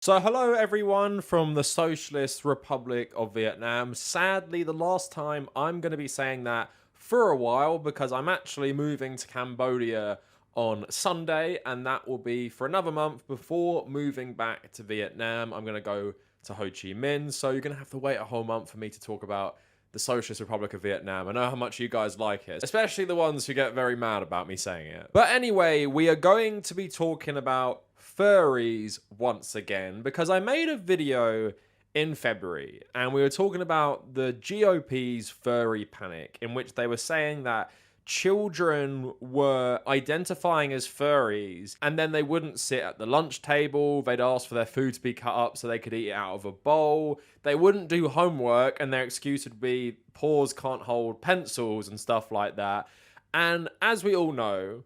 So hello everyone from the Socialist Republic of Vietnam. Sadly, the last time I'm going to be saying that for a while because I'm actually moving to Cambodia on Sunday, and that will be for another month before moving back to Vietnam. I'm going to go to Ho Chi Minh, so you're going to have to wait a whole month for me to talk about the Socialist Republic of Vietnam. I know how much you guys like it, especially the ones who get very mad about me saying it. But anyway, we are going to be talking about furries once again because I made a video in February and we were talking about the GOP's Furry Panic, in which they were saying that children were identifying as furries and then they wouldn't sit at the lunch table. They'd ask for their food to be cut up so they could eat it out of a bowl. They wouldn't do homework and their excuse would be paws can't hold pencils and stuff like that. And as we all know,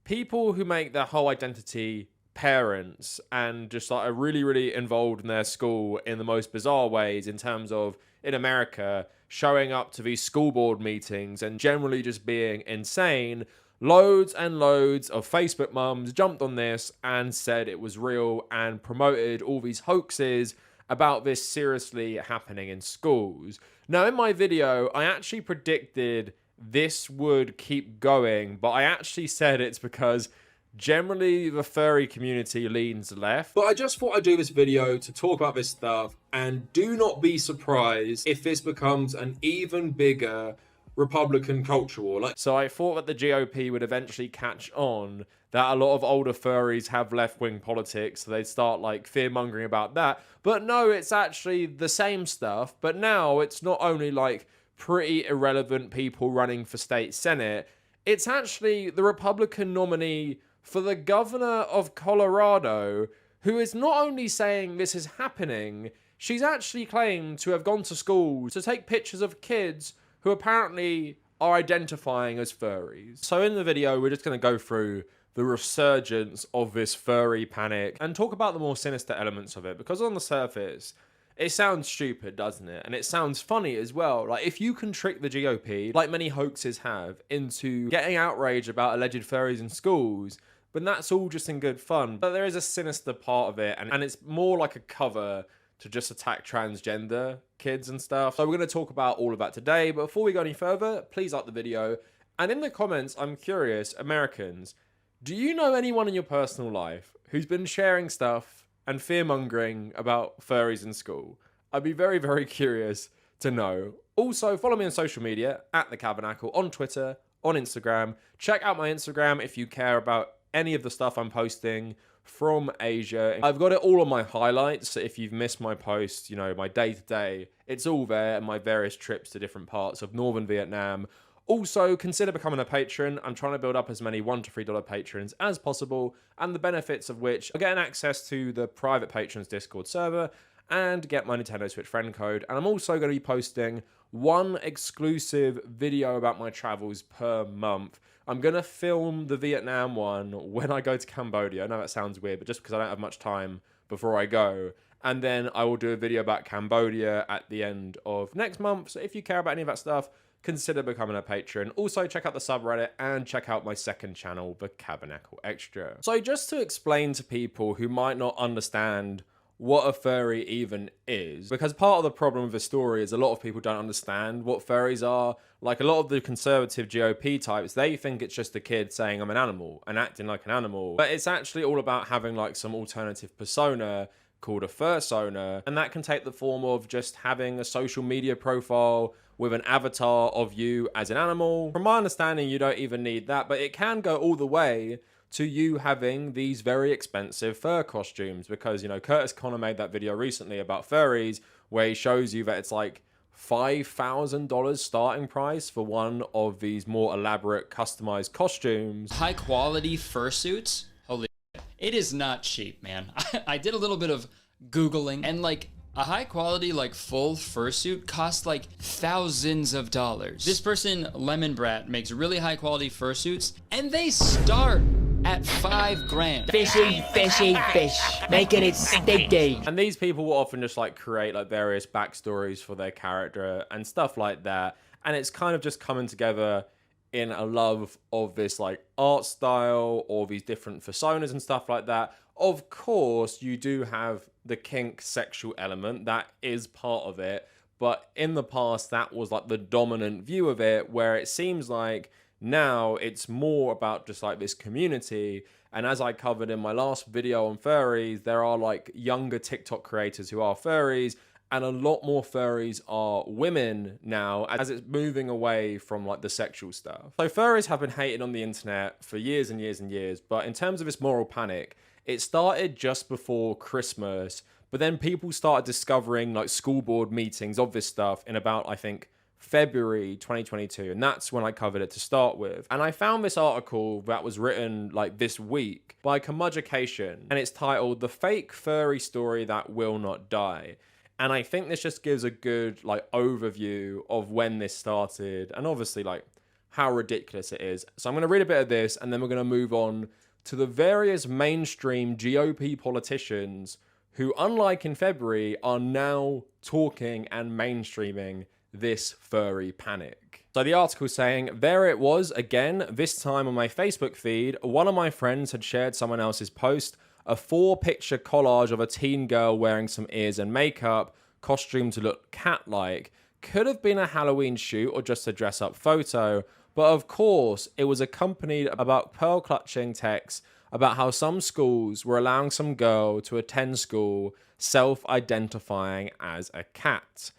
people who make their whole identity parents and just like are really involved in their school in the most bizarre ways, in terms of, in America, showing up to these school board meetings and generally just being insane. Loads and loads of Facebook mums jumped on this and said it was real and promoted all these hoaxes about this seriously happening in schools. Now, in my video, I actually predicted this would keep going, but I actually said it's because generally the furry community leans left. But I just thought I'd do this video to talk about this stuff, and do not be surprised if this becomes an even bigger Republican culture war. So I thought that the GOP would eventually catch on that a lot of older furries have left-wing politics, so they'd start like fear-mongering about that. But no, it's actually the same stuff, but now it's not only like pretty irrelevant people running for state senate, it's actually the Republican nominee for the governor of Colorado, who is not only saying this is happening, she's actually claimed to have gone to school to take pictures of kids who apparently are identifying as furries. So in the video, we're just going to go through the resurgence of this furry panic and talk about the more sinister elements of it, because on the surface, it sounds stupid, doesn't it? And it sounds funny as well. Like, if you can trick the GOP, like many hoaxes have, into getting outraged about alleged furries in schools, but that's all just in good fun. But there is a sinister part of it, and it's more like a cover to just attack transgender kids and stuff. So we're going to talk about all of that today. But before we go any further, please like the video. And in the comments, I'm curious, Americans, do you know anyone in your personal life who's been sharing stuff and fear-mongering about furries in school? I'd be very curious to know. Also, follow me on social media, at the Kavernacle, on Twitter, on Instagram. Check out my Instagram if you care about any of the stuff I'm posting from Asia. I've got it all on my highlights, so if you've missed my post, you know, my day-to-day, it's all there, and my various trips to different parts of northern Vietnam. Also, consider becoming a patron. I'm trying to build up as many $1 to $3 patrons as possible, and the benefits of which are getting access to the private patrons Discord server and get my Nintendo Switch friend code. And I'm also going to be posting one exclusive video about my travels per month. I'm going to film the Vietnam one when I go to Cambodia. I know that sounds weird, but just because I don't have much time before I go. And then I will do a video about Cambodia at the end of next month. So if you care about any of that stuff, consider becoming a patron. Also, check out the subreddit and check out my second channel, the Kavernacle Extra. So just to explain to people who might not understand what a furry even is, because part of the problem with the story is a lot of people don't understand what furries are. Like, a lot of the conservative GOP types, they think it's just a kid saying I'm an animal and acting like an animal, but it's actually all about having like some alternative persona called a fursona, and that can take the form of just having a social media profile with an avatar of you as an animal. From my understanding, you don't even need that, but it can go all the way to you having these very expensive fur costumes, because, you know, Curtis Connor made that video recently about furries where he shows you that it's like $5,000 starting price for one of these more elaborate customized costumes. High quality fursuits, holy shit. It is not cheap, man. I did a little bit of Googling, and like a high quality like full fursuit costs like thousands of dollars. This person, Lemon Brat, makes really high quality fursuits, and they start at $5 grand. Fishy, fish. Making it sticky. And these people will often just like create like various backstories for their character and stuff like that. And it's kind of just coming together in a love of this like art style or these different personas and stuff like that. Of course, you do have the kink sexual element. That is part of it. But in the past, that was like the dominant view of it, where it seems like now it's more about just like this community. And as I covered in my last video on furries, there are like younger TikTok creators who are furries, and a lot more furries are women now, as it's moving away from like the sexual stuff. So furries have been hated on the internet for years and years and years, but in terms of this moral panic, it started just before Christmas, but then people started discovering like school board meetings of this stuff in about, I think, February 2022, and that's when I covered it to start with. And I found this article that was written like this week by Kavernacle, and it's titled "The Fake Furry Story That Will Not Die." And I think this just gives a good like overview of when this started, and obviously like how ridiculous it is. So I'm going to read a bit of this, and then we're going to move on to the various mainstream GOP politicians who, unlike in February, are now talking and mainstreaming this furry panic. So the article saying, there it was again, this time on my Facebook feed, one of my friends had shared someone else's post, a 4-picture collage of a teen girl wearing some ears and makeup, costumed to look cat-like. Could have been a Halloween shoot or just a dress-up photo, but of course, it was accompanied about pearl-clutching text about how some schools were allowing some girl to attend school self-identifying as a cat.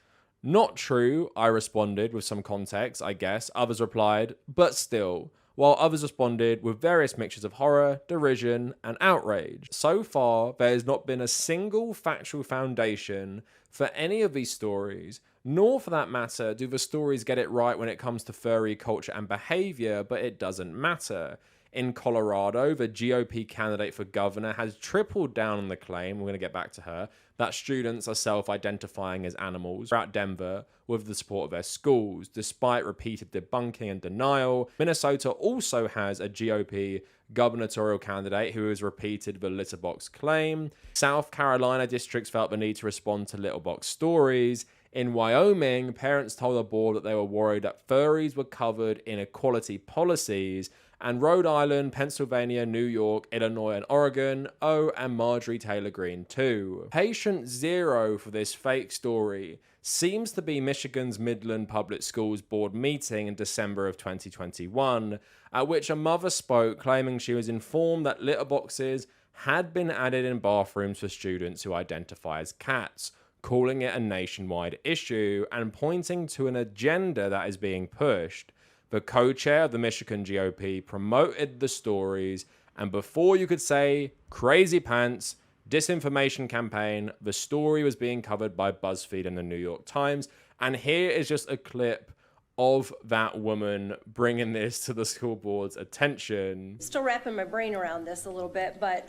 Not true, I responded with some context, I guess. Others replied, but still. While others responded with various mixtures of horror, derision, and outrage. So far, there has not been a single factual foundation for any of these stories, nor for that matter do the stories get it right when it comes to furry culture and behavior, but it doesn't matter. In Colorado, the GOP candidate for governor has tripled down on the claim, we're going to get back to her, that students are self-identifying as animals throughout Denver with the support of their schools, despite repeated debunking and denial. Minnesota also has a GOP gubernatorial candidate who has repeated the litterbox claim. South Carolina districts felt the need to respond to litterbox stories. In Wyoming, parents told the board that they were worried that furries were covered in equality policies. And Rhode Island, Pennsylvania, New York, Illinois, and Oregon, oh, and Marjorie Taylor Greene too. Patient zero for this fake story seems to be Michigan's Midland Public Schools board meeting in December of 2021, at which a mother spoke claiming she was informed that litter boxes had been added in bathrooms for students who identify as cats, calling it a nationwide issue and pointing to an agenda that is being pushed. The co-chair of the Michigan GOP promoted the stories, and before you could say crazy pants, disinformation campaign, the story was being covered by BuzzFeed and the New York Times. And here is just a clip of that woman bringing this to the school board's attention. Still wrapping my brain around this a little bit, but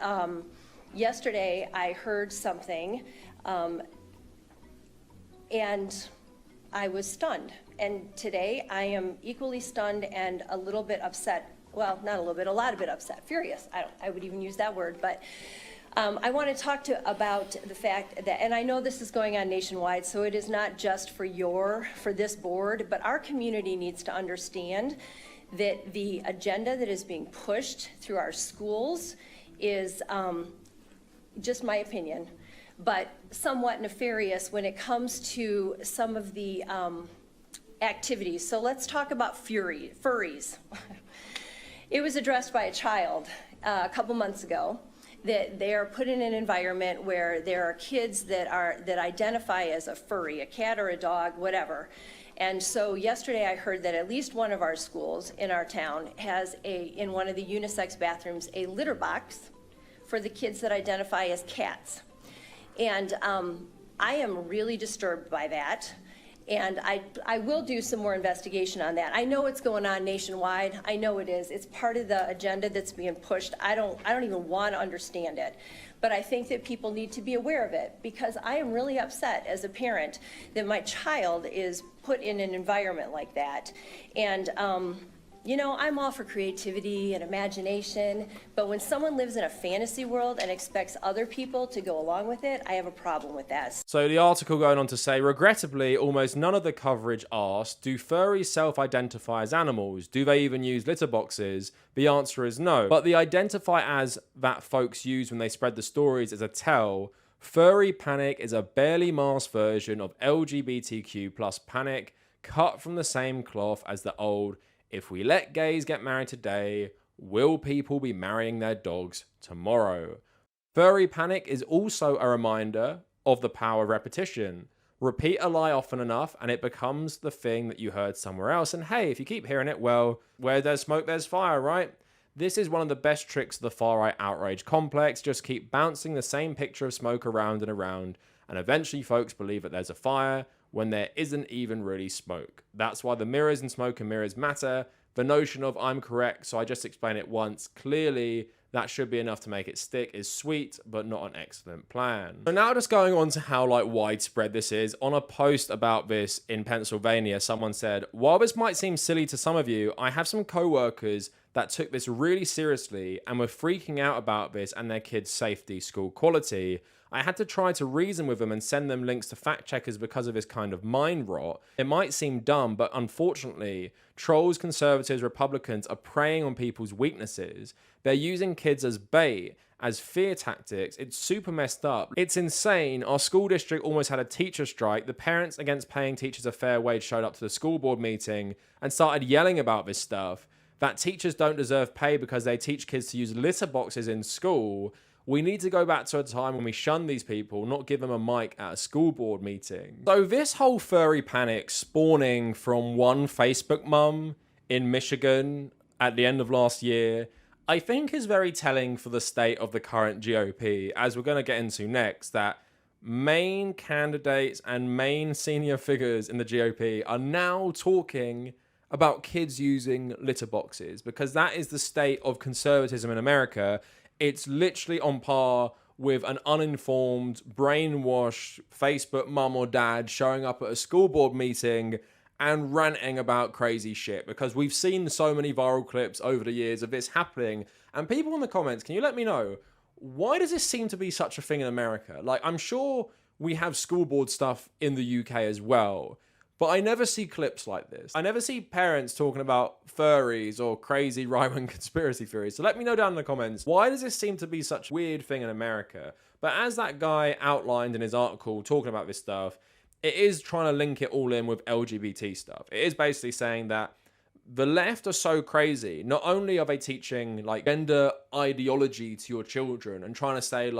yesterday I heard something and I was stunned. And today I am equally stunned and a little bit upset. Well, not a little bit, a lot of bit upset, furious. I would even use that word, but I want to talk about the fact that, and I know this is going on nationwide, so it is not just for this board, but our community needs to understand that the agenda that is being pushed through our schools is, just my opinion, but somewhat nefarious when it comes to some of the activities. So let's talk about furries. It was addressed by a child a couple months ago that they are put in an environment where there are kids that identify as a furry, a cat or a dog, whatever. And so yesterday I heard that at least one of our schools in our town has in one of the unisex bathrooms, a litter box for the kids that identify as cats. And I am really disturbed by that. And I will do some more investigation on that. I know it's going on nationwide. I know it is. It's part of the agenda that's being pushed. I don't even want to understand it. But I think that people need to be aware of it, because I am really upset as a parent that my child is put in an environment like that. And you know, I'm all for creativity and imagination, but when someone lives in a fantasy world and expects other people to go along with it, I have a problem with that. So the article going on to say, regrettably, almost none of the coverage asked, do furries self-identify as animals? Do they even use litter boxes? The answer is no. But the identify as that folks use when they spread the stories is a tell. Furry Panic is a barely masked version of LGBTQ plus panic, cut from the same cloth as the old "if we let gays get married today, will people be marrying their dogs tomorrow?" Furry Panic is also a reminder of the power of repetition. Repeat a lie often enough and it becomes the thing that you heard somewhere else. And hey, if you keep hearing it, well, where there's smoke, there's fire, right? This is one of the best tricks of the far-right outrage complex. Just keep bouncing the same picture of smoke around and around, and eventually folks believe that there's a fire when there isn't even really smoke. That's why the mirrors and smoke and mirrors matter. The notion of "I'm correct, so I just explain it once," clearly that should be enough to make it stick, is sweet, but not an excellent plan. So now just going on to how widespread this is. On a post about this in Pennsylvania, someone said, "While this might seem silly to some of you, I have some co-workers that took this really seriously and were freaking out about this and their kids' safety, school quality. I had to try to reason with them and send them links to fact checkers because of this kind of mind rot. It might seem dumb, but unfortunately, trolls, conservatives, Republicans are preying on people's weaknesses. They're using kids as bait, as fear tactics. It's super messed up. It's insane. Our school district almost had a teacher strike. The parents against paying teachers a fair wage showed up to the school board meeting and started yelling about this stuff. That teachers don't deserve pay because they teach kids to use litter boxes in school. We need to go back to a time when we shun these people, not give them a mic at a school board meeting." So this whole furry panic spawning from one Facebook mum in Michigan at the end of last year, I think is very telling for the state of the current GOP, as we're going to get into next, that main candidates and main senior figures in the GOP are now talking about kids using litter boxes, because that is the state of conservatism in America. It's literally on par with an uninformed, brainwashed Facebook mum or dad showing up at a school board meeting and ranting about crazy shit, because we've seen so many viral clips over the years of this happening. And people in the comments, can you let me know, why does this seem to be such a thing in America? I'm sure we have school board stuff in the UK as well, but I never see clips like this. I never see parents talking about furries or crazy right-wing conspiracy theories. So let me know down in the comments, why does this seem to be such a weird thing in America? But as that guy outlined in his article talking about this stuff, it is trying to link it all in with LGBT stuff. It is basically saying that the left are so crazy. Not only are they teaching gender ideology to your children and trying to say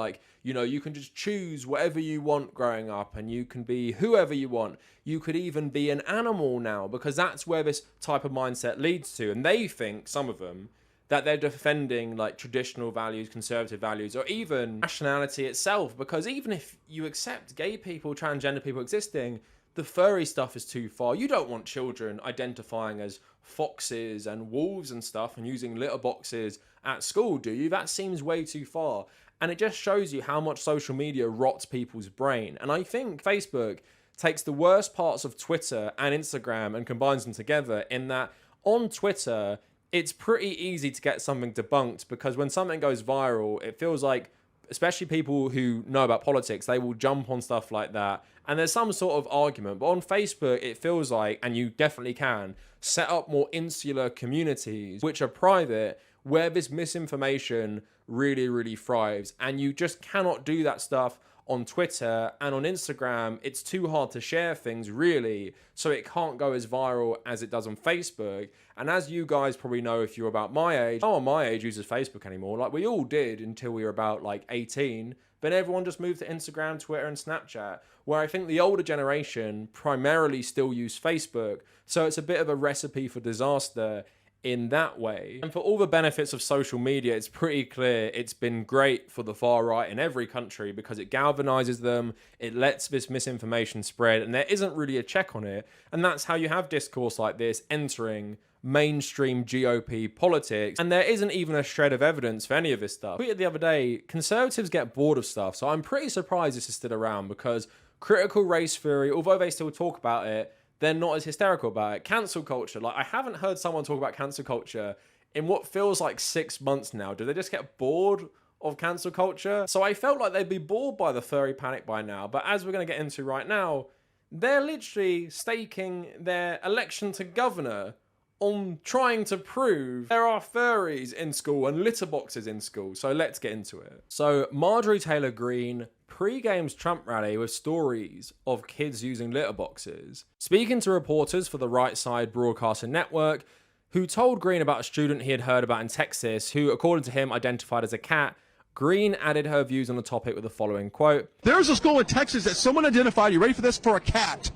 you can just choose whatever you want growing up and you can be whoever you want. You could even be an animal now, because that's where this type of mindset leads to. And they think, some of them, that they're defending traditional values, conservative values, or even nationality itself. Because even if you accept gay people, transgender people existing, the furry stuff is too far. You don't want children identifying as foxes and wolves and stuff and using litter boxes at school, do you? That seems way too far. And it just shows you how much social media rots people's brain. And I think Facebook takes the worst parts of Twitter and Instagram and combines them together, in that on Twitter, it's pretty easy to get something debunked, because when something goes viral, it feels like, especially people who know about politics, they will jump on stuff like that and there's some sort of argument. But on Facebook, it feels like, and you definitely can, set up more insular communities which are private, where this misinformation really, really thrives. And you just cannot do that stuff on Twitter and on Instagram. It's too hard to share things, really, so it can't go as viral as it does on Facebook. And as you guys probably know, if you're about my age, no one my age uses Facebook anymore. We all did until we were about 18. Then everyone just moved to Instagram, Twitter, and Snapchat, where I think the older generation primarily still use Facebook. So it's a bit of a recipe for disaster in that way. And for all the benefits of social media, it's pretty clear it's been great for the far right in every country, because it galvanizes them, it lets this misinformation spread, and there isn't really a check on it. And that's how you have discourse like this entering mainstream GOP politics, and there isn't even a shred of evidence for any of this stuff. I tweeted the other day, conservatives get bored of stuff, so I'm pretty surprised this is still around, because critical race theory, although they still talk about it, they're not as hysterical about it. Cancel culture, I haven't heard someone talk about cancel culture in what feels like 6 months now. Do they just get bored of cancel culture? So I felt like they'd be bored by the furry panic by now, but as we're going to get into right now, they're literally staking their election to governor on trying to prove there are furries in school and litter boxes in school. So let's get into it. So Marjorie Taylor Greene pre-games Trump rally with stories of kids using litter boxes. Speaking to reporters for the Right Side Broadcasting Network, who told Greene about a student he had heard about in Texas who, according to him, identified as a cat, Greene added her views on the topic with the following quote. There's a school in Texas that someone identified, you ready for this, for a cat,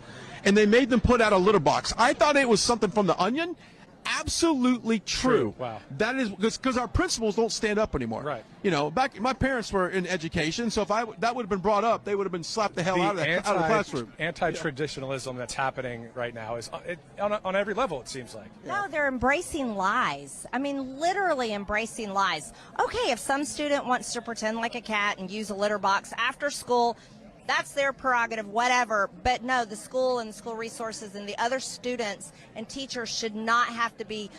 and they made them put out a litter box. I thought it was something from The Onion. Absolutely true. Wow. That is because our principals don't stand up anymore. Right. You know, back my parents were in education, so if that would have been brought up, they would have been slapped the hell out of the classroom. Anti-traditionalism that's happening right now is on every level, it seems like. No, they're embracing lies. I mean, literally embracing lies. Okay, if some student wants to pretend like a cat and use a litter box after school, that's their prerogative, whatever. But no, the school and school resources and the other students and teachers should not have to be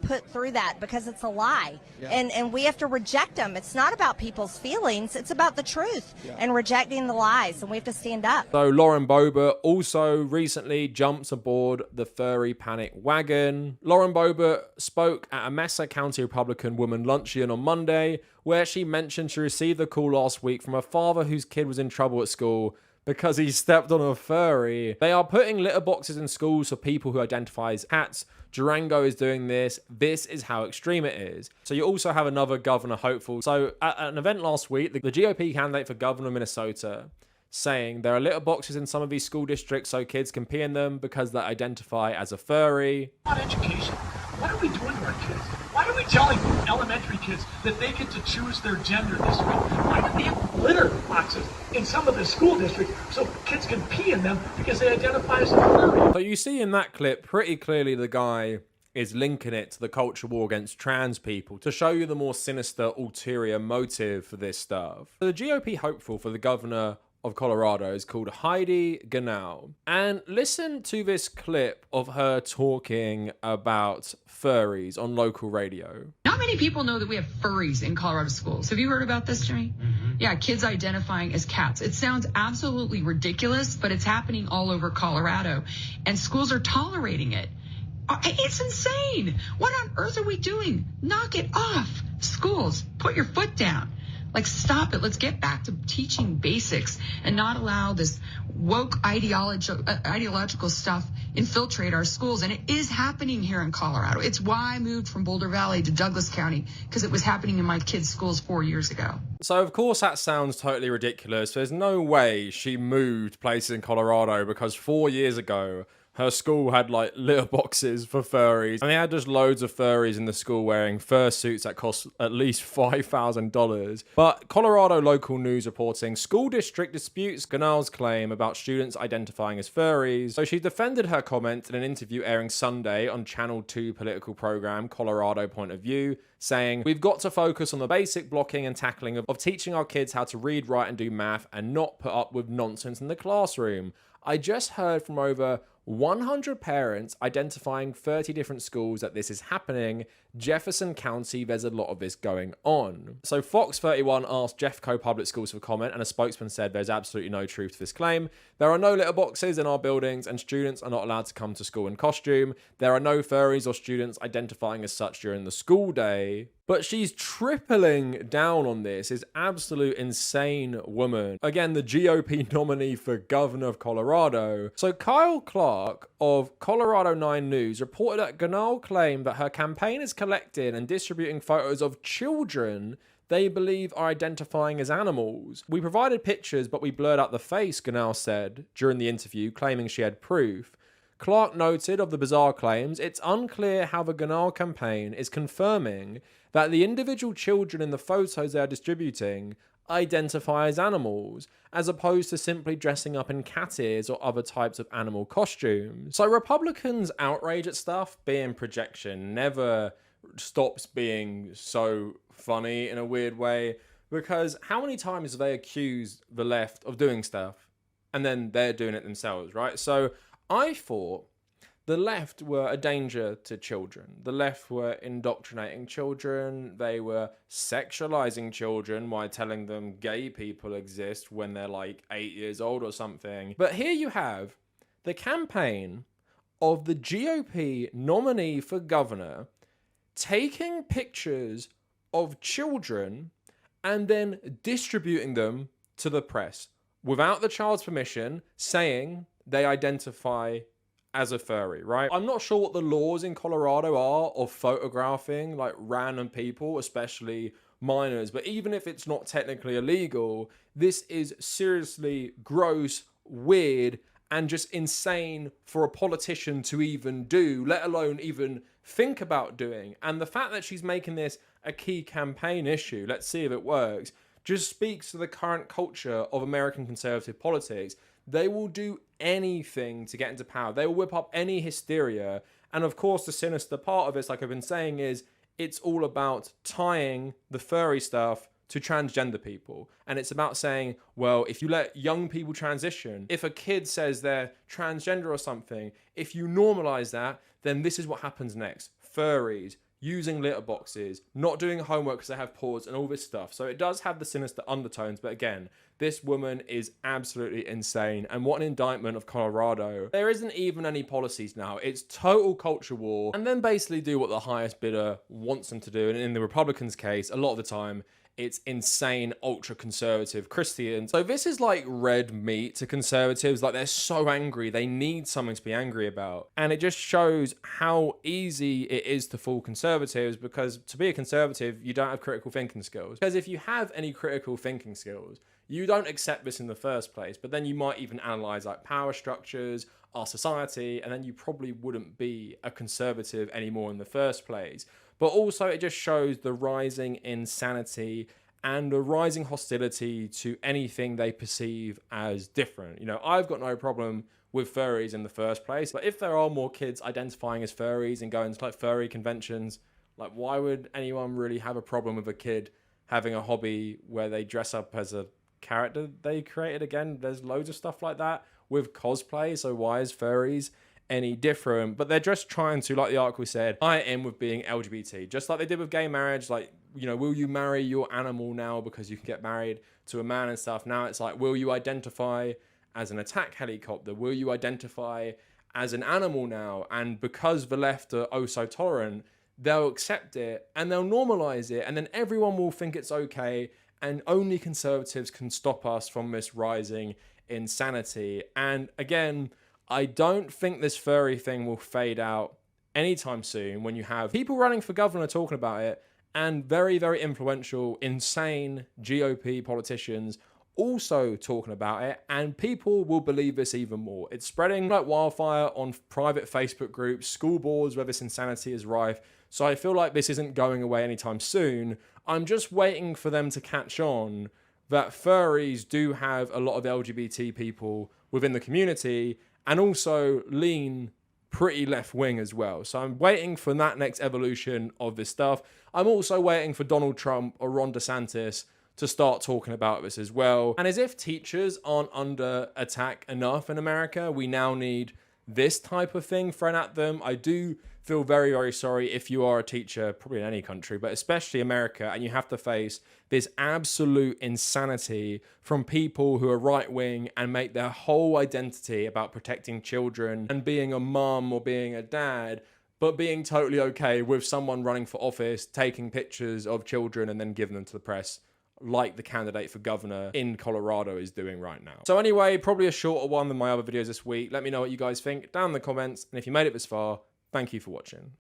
put through that because it's a lie. Yeah. And we have to reject them. It's not about people's feelings. It's about the truth and rejecting the lies. And we have to stand up. So Lauren Boebert also recently jumped aboard the Furry Panic wagon. Lauren Boebert spoke at a Messer County Republican Woman Luncheon on Monday, where she mentioned she received a call last week from a father whose kid was in trouble at school because he stepped on a furry. They are putting litter boxes in schools for people who identify as cats. Durango is doing this. This is how extreme it is. So you also have another governor hopeful. So at an event last week, the GOP candidate for governor of Minnesota saying there are litter boxes in some of these school districts so kids can pee in them because they identify as a furry. On education, what are we doing to our kids? Why are we telling elementary kids that they get to choose their gender this way? Why do they have litter boxes in some of the school districts so kids can pee in them because they identify as a furry? So you see in that clip, pretty clearly the guy is linking it to the culture war against trans people to show you the more sinister ulterior motive for this stuff. So the GOP hopeful for the governor of Colorado is called Heidi Ganahl. And listen to this clip of her talking about furries on local radio. Not many people know that we have furries in Colorado schools. Have you heard about this, Jimmy? Mm-hmm. Yeah, kids identifying as cats. It sounds absolutely ridiculous, but it's happening all over Colorado. And schools are tolerating it. It's insane. What on earth are we doing? Knock it off. Schools, put your foot down. Like, stop it. Let's get back to teaching basics and not allow this woke ideological stuff infiltrate our schools. And it is happening here in Colorado. It's why I moved from Boulder Valley to Douglas County, because it was happening in my kids' schools 4 years ago. So, of course, that sounds totally ridiculous. There's no way she moved places in Colorado because 4 years ago, her school had like litter boxes for furries, and they had just loads of furries in the school wearing fursuits that cost at least $5,000. But Colorado local news reporting school district disputes Ganahl's claim about students identifying as furries. So she defended her comment in an interview airing Sunday on Channel 2 political program Colorado Point of View, saying, "We've got to focus on the basic blocking and tackling of teaching our kids how to read, write, and do math and not put up with nonsense in the classroom. I just heard from over 100 parents identifying 30 different schools that this is happening. Jefferson County, there's a lot of this going on." So Fox 31 asked Jeffco Public Schools for comment, and a spokesman said there's absolutely no truth to this claim. There are no litter boxes in our buildings, and students are not allowed to come to school in costume. There are no furries or students identifying as such during the school day. But she's tripling down on this. Is absolute insane woman. Again, the GOP nominee for governor of Colorado. So Kyle Clark of Colorado 9 News reported that Ganahl claimed that her campaign is collecting and distributing photos of children they believe are identifying as animals. "We provided pictures, but we blurred out the face," Ganahl said during the interview, claiming she had proof. Clark noted of the bizarre claims, it's unclear how the Ganahl campaign is confirming that the individual children in the photos they are distributing identify as animals, as opposed to simply dressing up in cat ears or other types of animal costumes. So Republicans' outrage at stuff being projection never stops being so funny in a weird way, because how many times have they accused the left of doing stuff and then they're doing it themselves, right? So I thought the left were a danger to children. The left were indoctrinating children. They were sexualizing children while telling them gay people exist when they're like 8 years old or something. But here you have the campaign of the GOP nominee for governor taking pictures of children and then distributing them to the press without the child's permission, saying they identify as a furry, right? I'm not sure what the laws in Colorado are of photographing like random people, especially minors, but even if it's not technically illegal, this is seriously gross, weird, and just insane for a politician to even do, let alone even think about doing. And the fact that she's making this a key campaign issue, let's see if it works, just speaks to the current culture of American conservative politics. They will do anything to get into power. They will whip up any hysteria. And of course, the sinister part of this, like I've been saying, is it's all about tying the furry stuff to transgender people. And it's about saying, well, if you let young people transition, if a kid says they're transgender or something, if you normalize that, then this is what happens next. Furries, using litter boxes, not doing homework because they have paws and all this stuff. So it does have the sinister undertones, but again, this woman is absolutely insane. And what an indictment of Colorado. There isn't even any policies now. It's total culture war. And then basically do what the highest bidder wants them to do. And in the Republicans' case, a lot of the time, it's insane, ultra-conservative Christians. So this is like red meat to conservatives. Like, they're so angry. They need something to be angry about. And it just shows how easy it is to fool conservatives, because to be a conservative, you don't have critical thinking skills. Because if you have any critical thinking skills, you don't accept this in the first place. But then you might even analyze like power structures, our society, and then you probably wouldn't be a conservative anymore in the first place. But also it just shows the rising insanity and the rising hostility to anything they perceive as different. You know, I've got no problem with furries in the first place, but if there are more kids identifying as furries and going to like furry conventions, like why would anyone really have a problem with a kid having a hobby where they dress up as a character they created? Again, there's loads of stuff like that with cosplay, so why is furries any different? But they're just trying to, like the article said, tie it in with being LGBT, just like they did with gay marriage. Like, you know, will you marry your animal now because you can get married to a man and stuff? Now it's like, will you identify as an attack helicopter? Will you identify as an animal now? And because the left are oh so tolerant, they'll accept it and they'll normalize it, and then everyone will think it's okay, and only conservatives can stop us from this rising insanity. And again, I don't think this furry thing will fade out anytime soon when you have people running for governor talking about it, and very, very influential, insane GOP politicians also talking about it, and people will believe this even more. It's spreading like wildfire on private Facebook groups, school boards where this insanity is rife. So I feel like this isn't going away anytime soon. I'm just waiting for them to catch on that furries do have a lot of LGBT people within the community, and also lean pretty left-wing as well. So I'm waiting for that next evolution of this stuff. I'm also waiting for Donald Trump or Ron DeSantis to start talking about this as well. And as if teachers aren't under attack enough in America, we now need this type of thing thrown at them. I do feel very, very sorry if you are a teacher, probably in any country, but especially America, and you have to face this absolute insanity from people who are right-wing and make their whole identity about protecting children and being a mum or being a dad, but being totally okay with someone running for office, taking pictures of children and then giving them to the press, like the candidate for governor in Colorado is doing right now. So anyway, probably a shorter one than my other videos this week. Let me know what you guys think down in the comments, and if you made it this far, thank you for watching.